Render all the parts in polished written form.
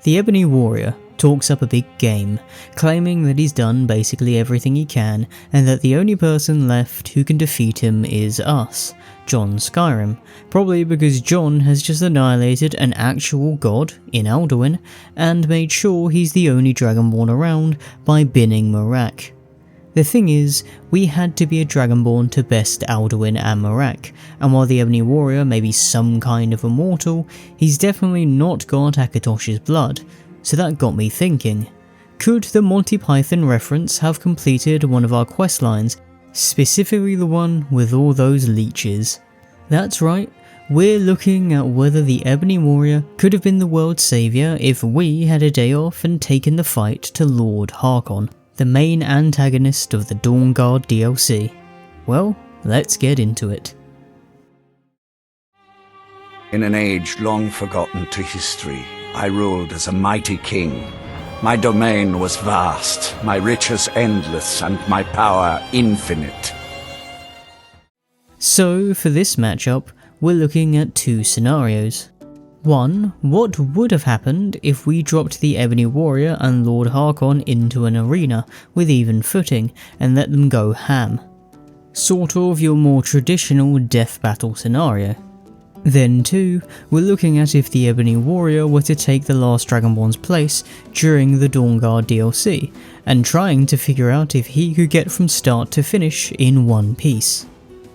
The Ebony Warrior talks up a big game, claiming that he's done basically everything he can and that the only person left who can defeat him is us, John Skyrim, probably because John has just annihilated an actual god in Alduin and made sure he's the only Dragonborn around by binning Merak. The thing is, we had to be a Dragonborn to best Alduin and Merak, and while the Ebony Warrior may be some kind of immortal, he's definitely not got Akatosh's blood, so that got me thinking. Could the Monty Python reference have completed one of our questlines, specifically the one with all those leeches? That's right, we're looking at whether the Ebony Warrior could have been the world's saviour if we had a day off and taken the fight to Lord Harkon, the main antagonist of the Dawnguard DLC. Well, let's get into it. In an age long forgotten to history, I ruled as a mighty king. My domain was vast, my riches endless, and my power infinite. So, for this matchup, we're looking at two scenarios. One, what would have happened if we dropped the Ebony Warrior and Lord Harkon into an arena with even footing and let them go ham? Sort of your more traditional death battle scenario. Then 2, we're looking at if the Ebony Warrior were to take the Last Dragonborn's place during the Dawnguard DLC, and trying to figure out if he could get from start to finish in one piece.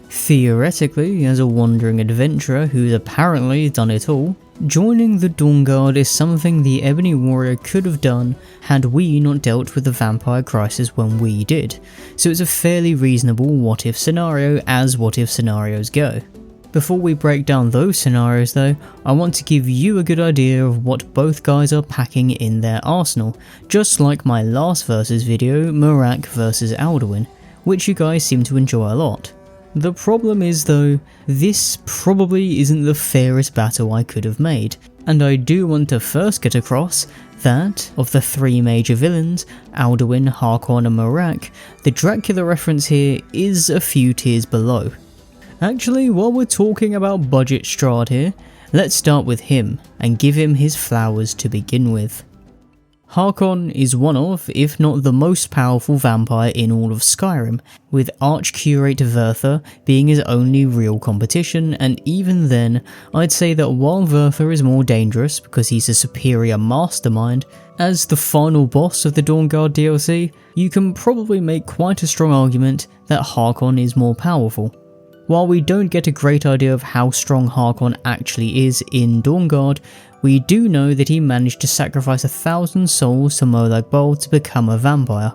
Theoretically, as a wandering adventurer who's apparently done it all, joining the Dawnguard is something the Ebony Warrior could have done had we not dealt with the vampire crisis when we did, so it's a fairly reasonable what if scenario as what if scenarios go. Before we break down those scenarios though, I want to give you a good idea of what both guys are packing in their arsenal, just like my last versus video, Merak vs Alduin, which you guys seem to enjoy a lot. The problem is though, this probably isn't the fairest battle I could have made, and I do want to first get across that, of the 3 major villains, Alduin, Harkon and Merak, the Dracula reference here is a few tiers below. Actually, while we're talking about budget Strahd here, let's start with him and give him his flowers to begin with. Harkon is one of, if not the most powerful vampire in all of Skyrim, with Arch-Curate Vyrthur being his only real competition, and even then, I'd say that while Vyrthur is more dangerous because he's a superior mastermind, as the final boss of the Dawnguard DLC, you can probably make quite a strong argument that Harkon is more powerful. While we don't get a great idea of how strong Harkon actually is in Dawnguard, we do know that he managed to sacrifice 1,000 souls to Molag Bal to become a vampire.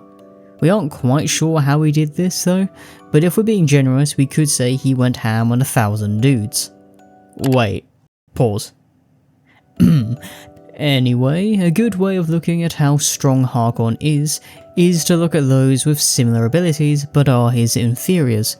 We aren't quite sure how he did this though, but if we're being generous we could say he went ham on 1,000 dudes. Wait, pause. Anyway, a good way of looking at how strong Harkon is to look at those with similar abilities but are his inferiors.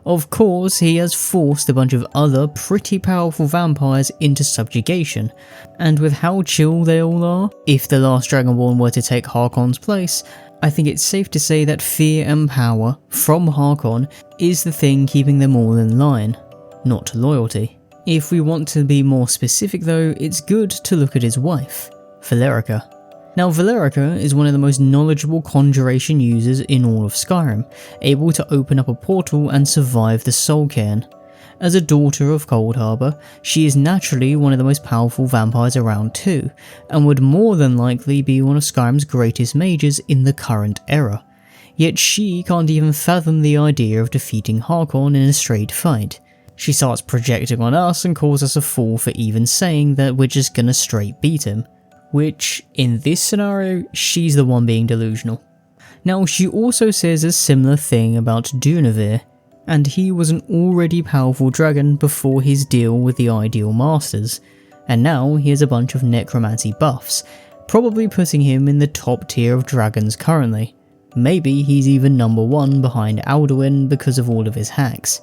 Of course, he has forced a bunch of other pretty powerful vampires into subjugation, and with how chill they all are, if the Last Dragonborn were to take Harkon's place, I think it's safe to say that fear and power from Harkon is the thing keeping them all in line, not loyalty. If we want to be more specific though, it's good to look at his wife, Valerica. Now Valerica is one of the most knowledgeable conjuration users in all of Skyrim, able to open up a portal and survive the Soul Cairn. As a daughter of Coldharbour, she is naturally one of the most powerful vampires around too, and would more than likely be one of Skyrim's greatest mages in the current era. Yet she can't even fathom the idea of defeating Harkon in a straight fight. She starts projecting on us and calls us a fool for even saying that we're just gonna straight beat him. Which, in this scenario, she's the one being delusional. Now she also says a similar thing about Dunavir, and he was an already powerful dragon before his deal with the Ideal Masters, and now he has a bunch of necromancy buffs, probably putting him in the top tier of dragons currently. Maybe he's even number 1 behind Alduin because of all of his hacks.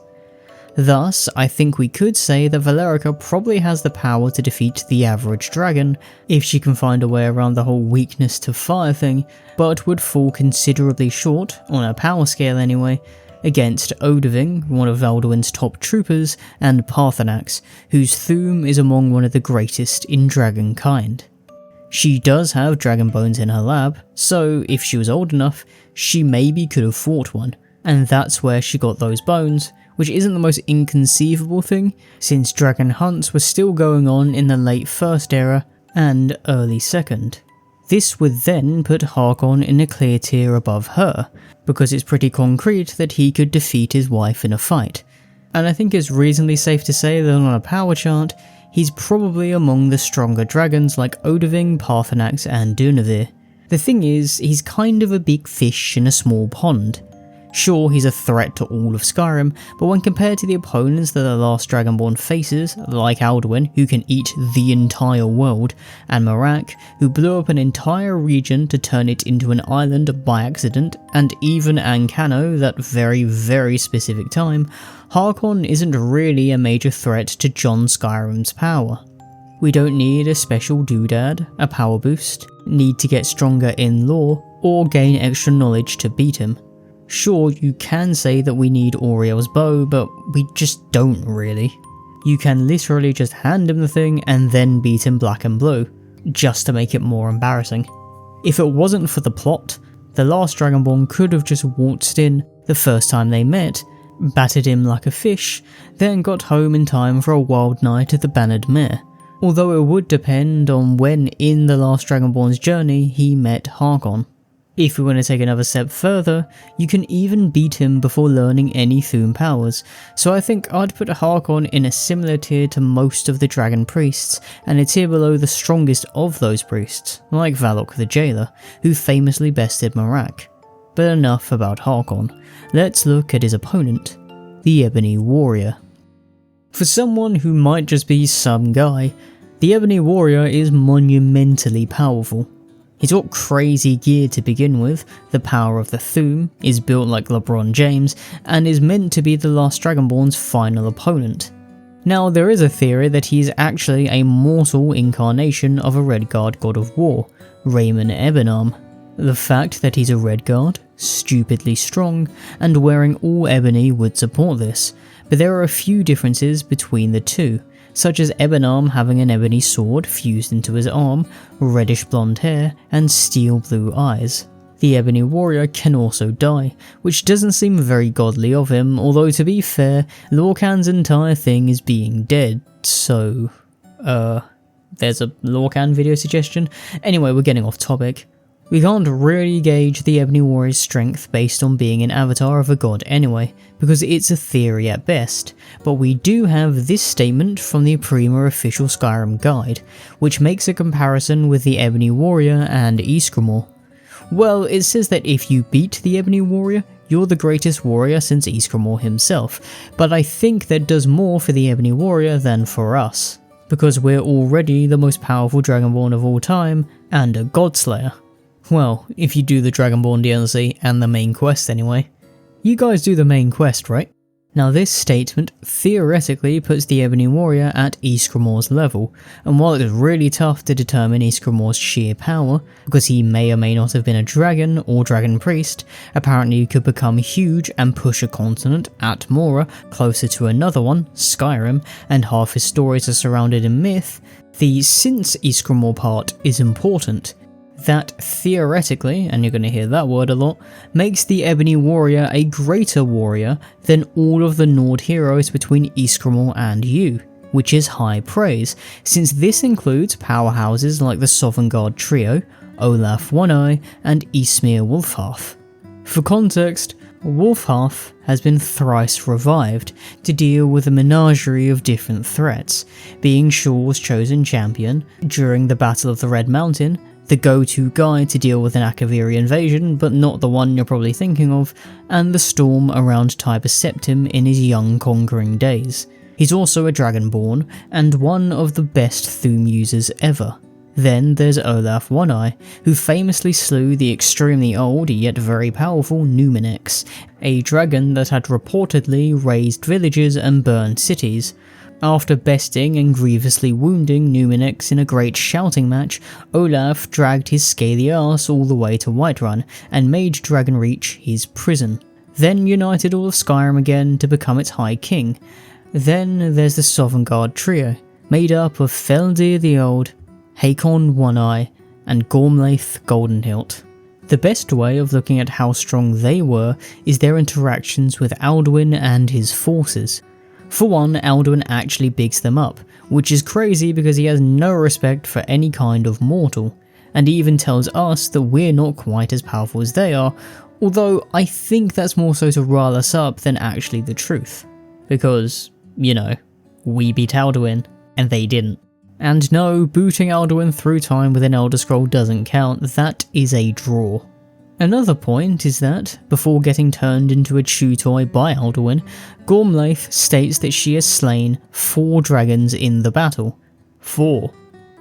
Thus, I think we could say that Valerica probably has the power to defeat the average dragon, if she can find a way around the whole weakness to fire thing, but would fall considerably short, on a power scale anyway, against Odahviing, one of Alduin's top troopers, and Paarthurnax, whose Thu'um is among one of the greatest in dragonkind. She does have dragon bones in her lab, so if she was old enough, she maybe could have fought one, and that's where she got those bones, which isn't the most inconceivable thing, since dragon hunts were still going on in the late First Era and early Second. This would then put Harkon in a clear tier above her, because it's pretty concrete that he could defeat his wife in a fight. And I think it's reasonably safe to say that on a power chart, he's probably among the stronger dragons like Odahviing, Paarthurnax and Dunedain. The thing is, he's kind of a big fish in a small pond. Sure, he's a threat to all of Skyrim, but when compared to the opponents that the Last Dragonborn faces, like Alduin, who can eat the entire world, and Miraak, who blew up an entire region to turn it into an island by accident, and even Ancano, that very specific time, Harkon isn't really a major threat to Jon Skyrim's power. We don't need a special doodad, a power boost, need to get stronger in lore, or gain extra knowledge to beat him. Sure, you can say that we need Auriel's bow, but we just don't really. You can literally just hand him the thing and then beat him black and blue, just to make it more embarrassing. If it wasn't for the plot, the Last Dragonborn could have just waltzed in the first time they met, battered him like a fish, then got home in time for a wild night at the Bannered Mare. Although it would depend on when in the Last Dragonborn's journey he met Harkon. If we want to take another step further, you can even beat him before learning any Thu'um powers, so I think I'd put Harkon in a similar tier to most of the dragon priests, and a tier below the strongest of those priests, like Valok the Jailer, who famously bested Miraak. But enough about Harkon, let's look at his opponent, the Ebony Warrior. For someone who might just be some guy, the Ebony Warrior is monumentally powerful. He's got crazy gear to begin with, the power of the Thu'um, is built like LeBron James, and is meant to be the Last Dragonborn's final opponent. Now, there is a theory that he is actually a mortal incarnation of a Redguard god of war, Raymond Ebonarm. The fact that he's a Redguard, stupidly strong, and wearing all ebony would support this, but there are a few differences between the two, such as Ebonarm having an ebony sword fused into his arm, reddish blonde hair, and steel blue eyes. The Ebony Warrior can also die, which doesn't seem very godly of him, although to be fair, Lorkhan's entire thing is being dead, so... there's a Lorkhan video suggestion? Anyway, we're getting off topic. We can't really gauge the Ebony Warrior's strength based on being an avatar of a god anyway, because it's a theory at best, but we do have this statement from the Prima official Skyrim guide, which makes a comparison with the Ebony Warrior and Ysgramor. Well, it says that if you beat the Ebony Warrior, you're the greatest warrior since Ysgramor himself, but I think that does more for the Ebony Warrior than for us, because we're already the most powerful Dragonborn of all time, and a Godslayer. Well, if you do the Dragonborn DLC and the main quest anyway. You guys do the main quest, right? Now this statement theoretically puts the Ebony Warrior at Ysgramor's level, and while it's really tough to determine Ysgramor's sheer power, because he may or may not have been a dragon or dragon priest, apparently he could become huge and push a continent, Atmora, closer to another one, Skyrim, and half his stories are surrounded in myth, the since Ysgramor part is important. That theoretically, and you're going to hear that word a lot, makes the Ebony Warrior a greater warrior than all of the Nord heroes between Ysgramor and you, which is high praise, since this includes powerhouses like the Sovngarde trio, Olaf One-Eye and Ysmir Wulfharth. For context, Wulfharth has been thrice revived to deal with a menagerie of different threats, being Shaw's chosen champion during the Battle of the Red Mountain, the go-to guy to deal with an Akaviri invasion, but not the one you're probably thinking of, and the storm around Tiber Septim in his young conquering days. He's also a Dragonborn, and one of the best Thu'um users ever. Then there's Olaf One-Eye, who famously slew the extremely old yet very powerful Numinex, a dragon that had reportedly razed villages and burned cities. After besting and grievously wounding Numinex in a great shouting match, Olaf dragged his scaly ass all the way to Whiterun and made Dragonreach his prison, then united all of Skyrim again to become its High King. Then there's the Sovngarde trio, made up of Feldir the Old, Hakon One-Eye, and Gormlaith Goldenhilt. The best way of looking at how strong they were is their interactions with Alduin and his forces. For one, Alduin actually bigs them up, which is crazy because he has no respect for any kind of mortal, and he even tells us that we're not quite as powerful as they are, although I think that's more so to rile us up than actually the truth. Because, you know, we beat Alduin, and they didn't. And no, booting Alduin through time with an Elder Scroll doesn't count, that is a draw. Another point is that, before getting turned into a chew toy by Alduin, Gormlaith states that she has slain 4 dragons in the battle. 4.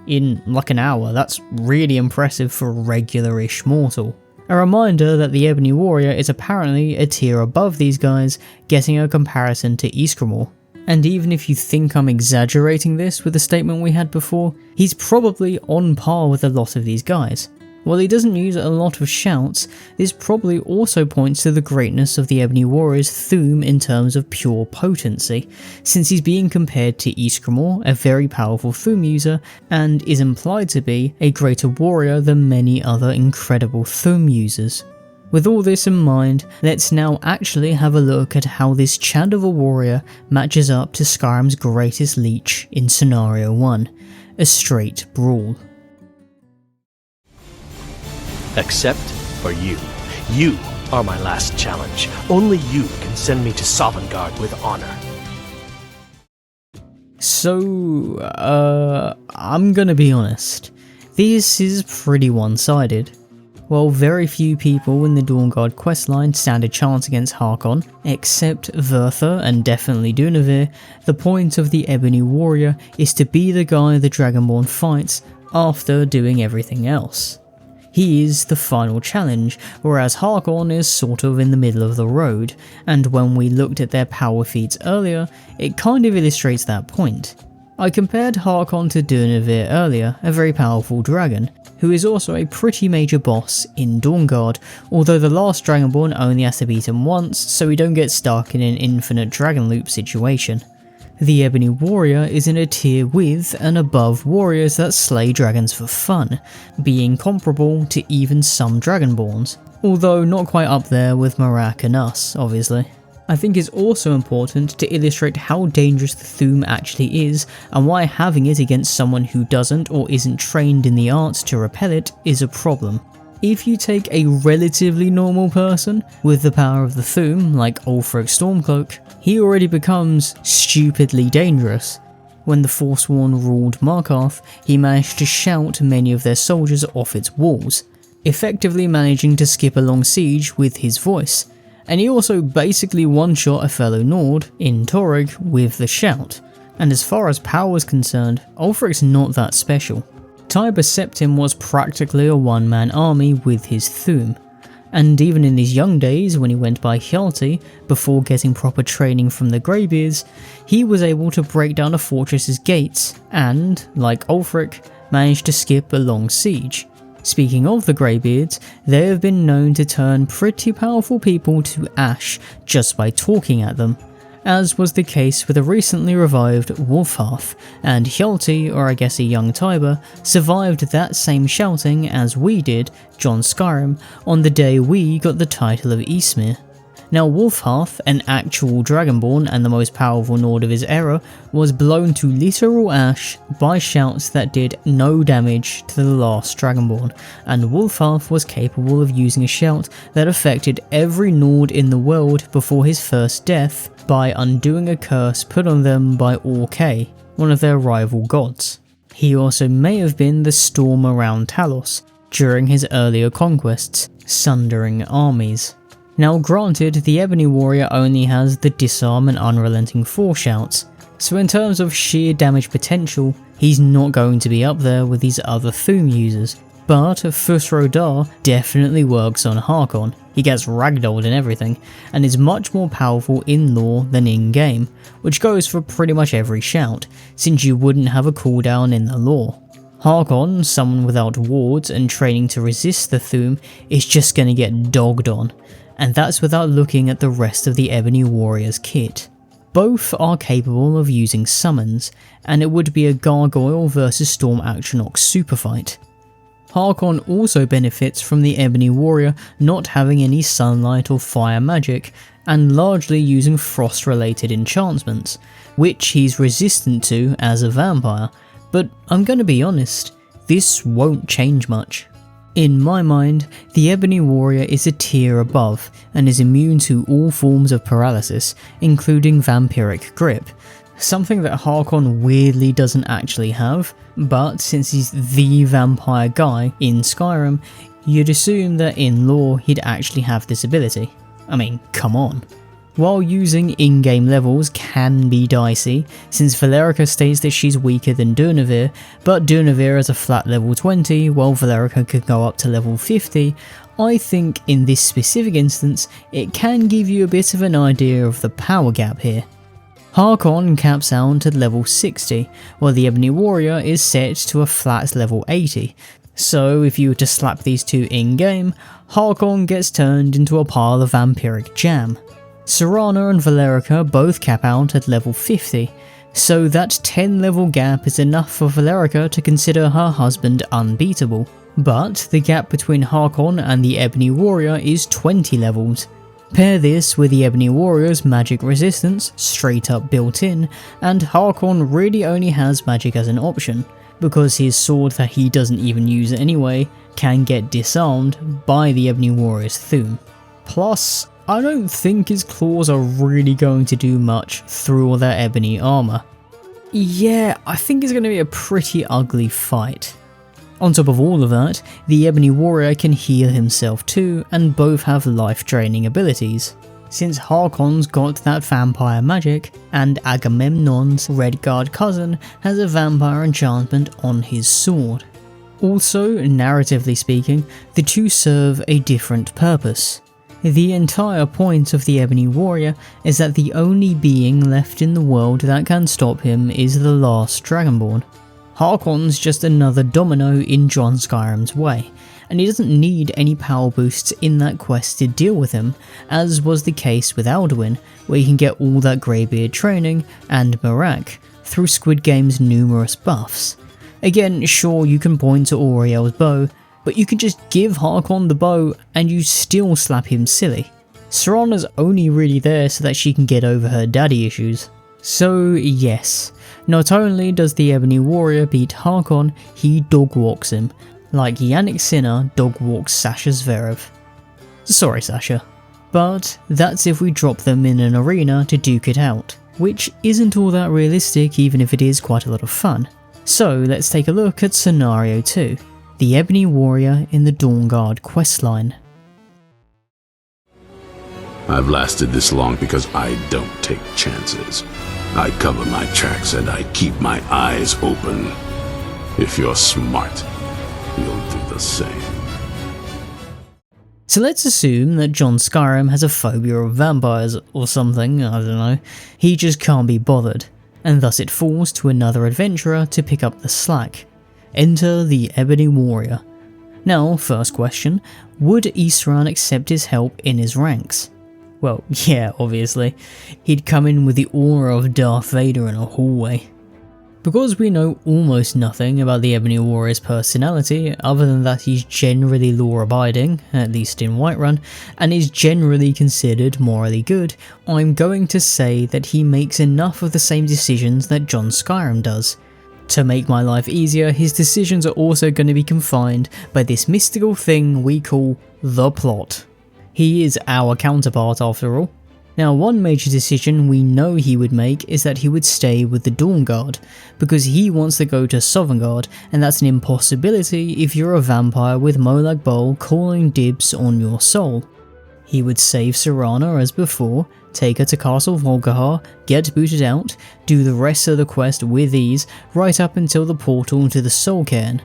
In like an hour, that's really impressive for a regular-ish mortal. A reminder that the Ebony Warrior is apparently a tier above these guys, getting a comparison to Ysgramor. And even if you think I'm exaggerating this with the statement we had before, he's probably on par with a lot of these guys. While he doesn't use a lot of shouts, this probably also points to the greatness of the Ebony Warrior's Thu'um in terms of pure potency, since he's being compared to Ysgramor, a very powerful Thu'um user, and is implied to be a greater warrior than many other incredible Thu'um users. With all this in mind, let's now actually have a look at how this Chant of a Warrior matches up to Skyrim's greatest leech in Scenario 1, a straight brawl. Except for you. You are my last challenge. Only you can send me to Sovngarde with honor. So, I'm gonna be honest. This is pretty one-sided. While very few people in the Dawnguard questline stand a chance against Harkon, except Vertha and definitely Dunavir, the point of the Ebony Warrior is to be the guy the Dragonborn fights after doing everything else. He is the final challenge, whereas Harkon is sort of in the middle of the road, and when we looked at their power feats earlier, it kind of illustrates that point. I compared Harkon to Dunavir earlier, a very powerful dragon, who is also a pretty major boss in Dawnguard, although the Last Dragonborn only has to beat him once, so we don't get stuck in an infinite dragon loop situation. The Ebony Warrior is in a tier with and above warriors that slay dragons for fun, being comparable to even some Dragonborns, although not quite up there with Marak and us, obviously. I think it's also important to illustrate how dangerous the Thu'um actually is, and why having it against someone who doesn't or isn't trained in the arts to repel it is a problem. If you take a relatively normal person with the power of the Thu'um, like Ulfric Stormcloak, he already becomes stupidly dangerous. When the Forsworn ruled Markarth, he managed to shout many of their soldiers off its walls, effectively managing to skip a long siege with his voice, and he also basically one-shot a fellow Nord in Torrig with the shout. And as far as power was concerned, Ulfric's not that special. Tiber Septim was practically a one-man army with his Thu'um, and even in his young days when he went by Hjalti, before getting proper training from the Greybeards, he was able to break down a fortress's gates and, like Ulfric, managed to skip a long siege. Speaking of the Greybeards, they have been known to turn pretty powerful people to ash just by talking at them, as was the case with a recently revived Wolfhearth, and Hjalti, or I guess a young Tiber, survived that same shouting as we did, John Skyrim, on the day we got the title of Ysmir. Now Wolfhearth, an actual Dragonborn and the most powerful Nord of his era, was blown to literal ash by shouts that did no damage to the Last Dragonborn, and Wolfhearth was capable of using a shout that affected every Nord in the world before his first death by undoing a curse put on them by Orkay, one of their rival gods. He also may have been the storm around Talos during his earlier conquests, sundering armies. Now granted, the Ebony Warrior only has the Disarm and Unrelenting foreshouts, so in terms of sheer damage potential, he's not going to be up there with these other Thu'um users, but Fusrodar definitely works on Harkon. He gets ragdolled and everything, and is much more powerful in lore than in game, which goes for pretty much every shout, since you wouldn't have a cooldown in the lore. Harkon, someone without wards and training to resist the Thu'um, is just gonna get dogged on, and that's without looking at the rest of the Ebony Warrior's kit. Both are capable of using summons, and it would be a Gargoyle versus Storm Atronach super fight. Harkon also benefits from the Ebony Warrior not having any sunlight or fire magic, and largely using frost related enchantments, which he's resistant to as a vampire, but I'm gonna be honest, this won't change much. In my mind, the Ebony Warrior is a tier above and is immune to all forms of paralysis, including vampiric grip, something that Harkon weirdly doesn't actually have, but since he's the vampire guy in Skyrim, you'd assume that in lore he'd actually have this ability. I mean, come on. While using in-game levels can be dicey, since Valerica states that she's weaker than Durnevir, but Durnevir is a flat level 20 while Valerica could go up to level 50, I think in this specific instance it can give you a bit of an idea of the power gap here. Harkon caps out at level 60, while the Ebony Warrior is set to a flat level 80, so if you were to slap these two in-game, Harkon gets turned into a pile of vampiric jam. Serana and Valerica both cap out at level 50, so that 10 level gap is enough for Valerica to consider her husband unbeatable, but the gap between Harkon and the Ebony Warrior is 20 levels. Pair this with the Ebony Warrior's magic resistance, straight up built in, and Harkon really only has magic as an option, because his sword that he doesn't even use anyway can get disarmed by the Ebony Warrior's Thum. Plus, I don't think his claws are really going to do much through all their ebony armour. Yeah, I think it's going to be a pretty ugly fight. On top of all of that, the Ebony Warrior can heal himself too, and both have life-draining abilities, since Harkon's got that vampire magic, and Agamemnon's Redguard cousin has a vampire enchantment on his sword. Also, narratively speaking, the two serve a different purpose. The entire point of the Ebony Warrior is that the only being left in the world that can stop him is the Last Dragonborn. Harkon's just another domino in John Skyrim's way, and he doesn't need any power boosts in that quest to deal with him, as was the case with Alduin, where you can get all that Greybeard training, and Marak, through Squid Game's numerous buffs. Again, sure, you can point to Auriel's bow, but you can just give Harkon the bow and you still slap him silly. Serana's only really there so that she can get over her daddy issues. So yes, not only does the Ebony Warrior beat Harkon, he dogwalks him, like Yannick Sinner dogwalks Sasha Zverev. Sorry Sasha. But that's if we drop them in an arena to duke it out, which isn't all that realistic even if it is quite a lot of fun. So let's take a look at Scenario 2. The Ebony Warrior in the Dawnguard questline. I've lasted this long because I don't take chances. I cover my tracks and I keep my eyes open. If you're smart, you'll do the same. So let's assume that John Skyrim has a phobia of vampires or something, I don't know. He just can't be bothered, and thus it falls to another adventurer to pick up the slack. Enter the Ebony Warrior. Now, first question, would Isran accept his help in his ranks? Well, yeah, obviously. He'd come in with the aura of Darth Vader in a hallway. Because we know almost nothing about the Ebony Warrior's personality, other than that he's generally law-abiding, at least in Whiterun, and is generally considered morally good, I'm going to say that he makes enough of the same decisions that John Skyrim does. To make my life easier, his decisions are also going to be confined by this mystical thing we call the plot. He is our counterpart after all. Now, one major decision we know he would make is that he would stay with the Dawnguard, because he wants to go to Sovngarde, and that's an impossibility if you're a vampire with Molag Bal calling dibs on your soul. He would save Serana as before, take her to Castle Volkihar, get booted out, do the rest of the quest with ease, right up until the portal to the Soul Cairn.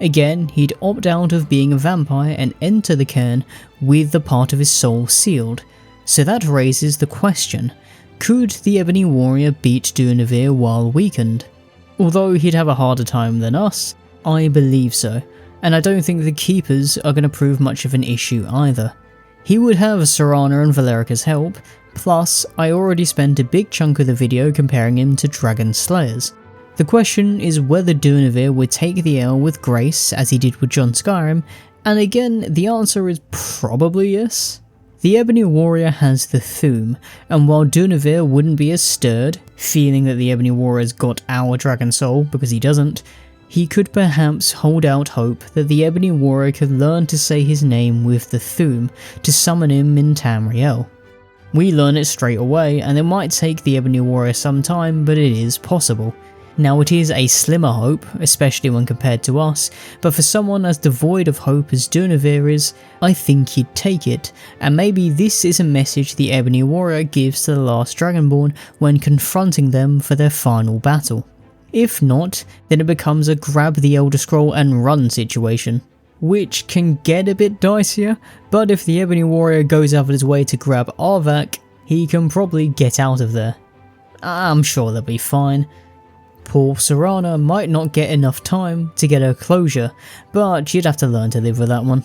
Again, he'd opt out of being a vampire and enter the cairn with the part of his soul sealed. So that raises the question, could the Ebony Warrior beat Durnevir while weakened? Although he'd have a harder time than us, I believe so, and I don't think the Keepers are going to prove much of an issue either. He would have Serana and Valerica's help, plus I already spent a big chunk of the video comparing him to Dragon Slayers. The question is whether Duinavir would take the L with grace as he did with John Skyrim, and again the answer is probably yes. The Ebony Warrior has the Thume, and while Duinavir wouldn't be as stirred, feeling that the Ebony Warrior's got our Dragon Soul because he doesn't, he could perhaps hold out hope that the Ebony Warrior could learn to say his name with the Thume to summon him in Tamriel. We learn it straight away, and it might take the Ebony Warrior some time, but it is possible. Now it is a slimmer hope, especially when compared to us, but for someone as devoid of hope as Duinavir is, I think he'd take it, and maybe this is a message the Ebony Warrior gives to the Last Dragonborn when confronting them for their final battle. If not, then it becomes a grab the Elder Scroll and run situation, which can get a bit dicier, but if the Ebony Warrior goes out of his way to grab Arvak, he can probably get out of there. I'm sure they'll be fine. Poor Serana might not get enough time to get her closure, but you'd have to learn to live with that one.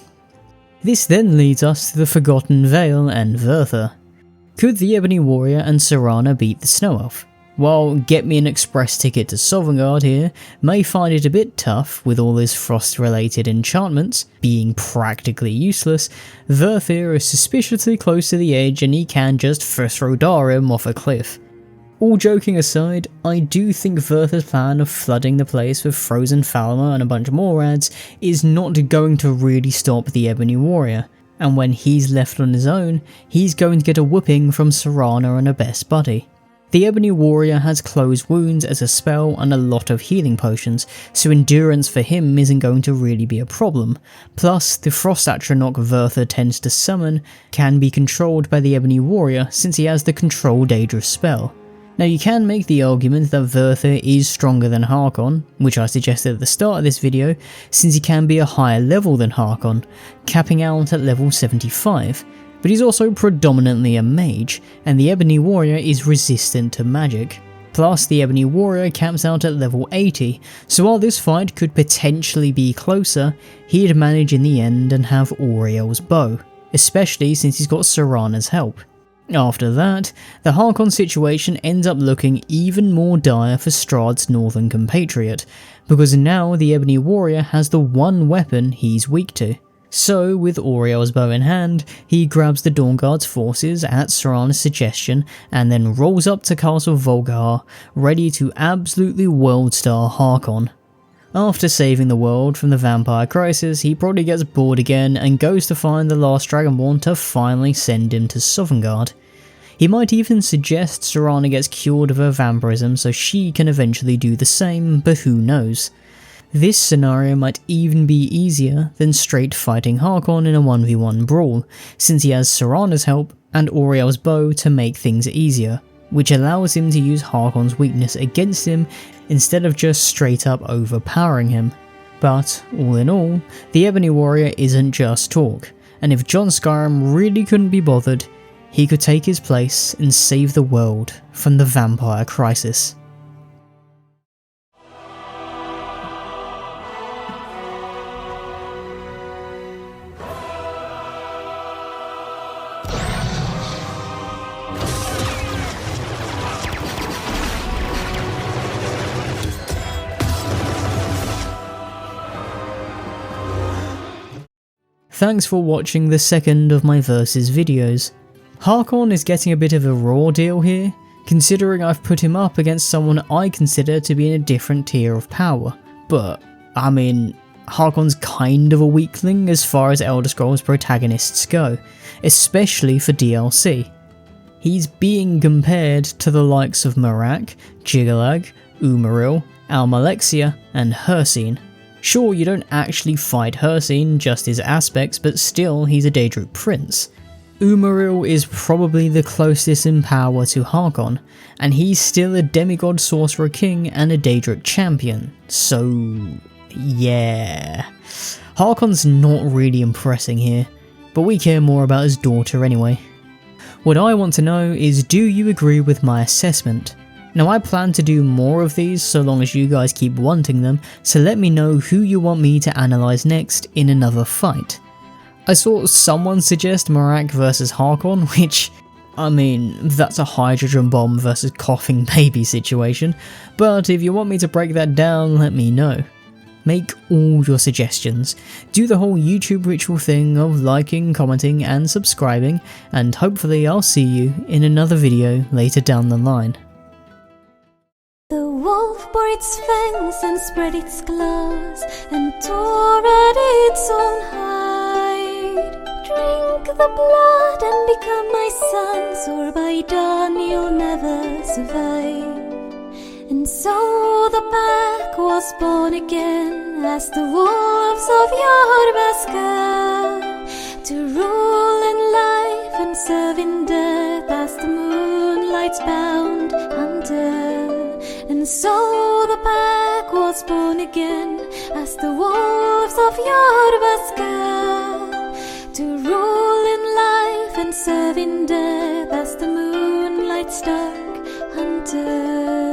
This then leads us to the Forgotten Vale and Vurther. Could the Ebony Warrior and Serana beat the Snow Elf? While Get Me an Express Ticket to Sovngarde here may find it a bit tough with all his frost related enchantments being practically useless, Vurther is suspiciously close to the edge and he can just throw Darim off a cliff. All joking aside, I do think Vurther's plan of flooding the place with frozen Falmer and a bunch more ads is not going to really stop the Ebony Warrior, and when he's left on his own, he's going to get a whooping from Serana and her best buddy. The Ebony Warrior has Closed Wounds as a spell and a lot of healing potions, so endurance for him isn't going to really be a problem. Plus, the Frost Atronach Vurther tends to summon can be controlled by the Ebony Warrior since he has the Control Daedrus spell. Now you can make the argument that Vurther is stronger than Harkon, which I suggested at the start of this video, since he can be a higher level than Harkon, capping out at level 75, but he's also predominantly a mage, and the Ebony Warrior is resistant to magic. Plus the Ebony Warrior caps out at level 80, so while this fight could potentially be closer, he'd manage in the end and have Auriel's bow, especially since he's got Serana's help. After that, the Harkon situation ends up looking even more dire for Strahd's northern compatriot, because now the Ebony Warrior has the one weapon he's weak to. So, with Auriel's bow in hand, he grabs the Dawnguard's forces at Serana's suggestion and then rolls up to Castle Volgar, ready to absolutely world-star Harkon. After saving the world from the vampire crisis, he probably gets bored again and goes to find the Last Dragonborn to finally send him to Sovngarde. He might even suggest Serana gets cured of her vampirism so she can eventually do the same, but who knows. This scenario might even be easier than straight fighting Harkon in a 1v1 brawl, since he has Serana's help and Auriel's bow to make things easier, which allows him to use Harkon's weakness against him instead of just straight up overpowering him. But, all in all, the Ebony Warrior isn't just talk, and if John Skyrim really couldn't be bothered, he could take his place and save the world from the vampire crisis. Thanks for watching the second of my Versus videos. Harkon is getting a bit of a raw deal here, considering I've put him up against someone I consider to be in a different tier of power, but, I mean, Harkon's kind of a weakling as far as Elder Scrolls protagonists go, especially for DLC. He's being compared to the likes of Merak, Jiggalag, Umaril, Almalexia, and Hircine. Sure, you don't actually fight Hircine, just his aspects, but still he's a Daedric prince. Umaril is probably the closest in power to Harkon, and he's still a demigod sorcerer king and a Daedric champion, so yeah. Harkon's not really impressing here, but we care more about his daughter anyway. What I want to know is, do you agree with my assessment? Now I plan to do more of these so long as you guys keep wanting them, so let me know who you want me to analyse next in another fight. I saw someone suggest Merak versus Harkon, which I mean, that's a hydrogen bomb versus coughing baby situation, but if you want me to break that down, let me know. Make all your suggestions, do the whole YouTube ritual thing of liking, commenting and subscribing, and hopefully I'll see you in another video later down the line. The wolf bore its fangs and spread its claws and tore at its own hide. Drink the blood and become my sons, or by dawn you'll never survive. And so the pack was born again as the Wolves of Jorrvaskr, to rule in life and serve in death as the moonlight's bound hunter. And so the pack was born again as the Wolves of Jorrvaskr, to rule in life and serve in death as the moonlight's dark hunter.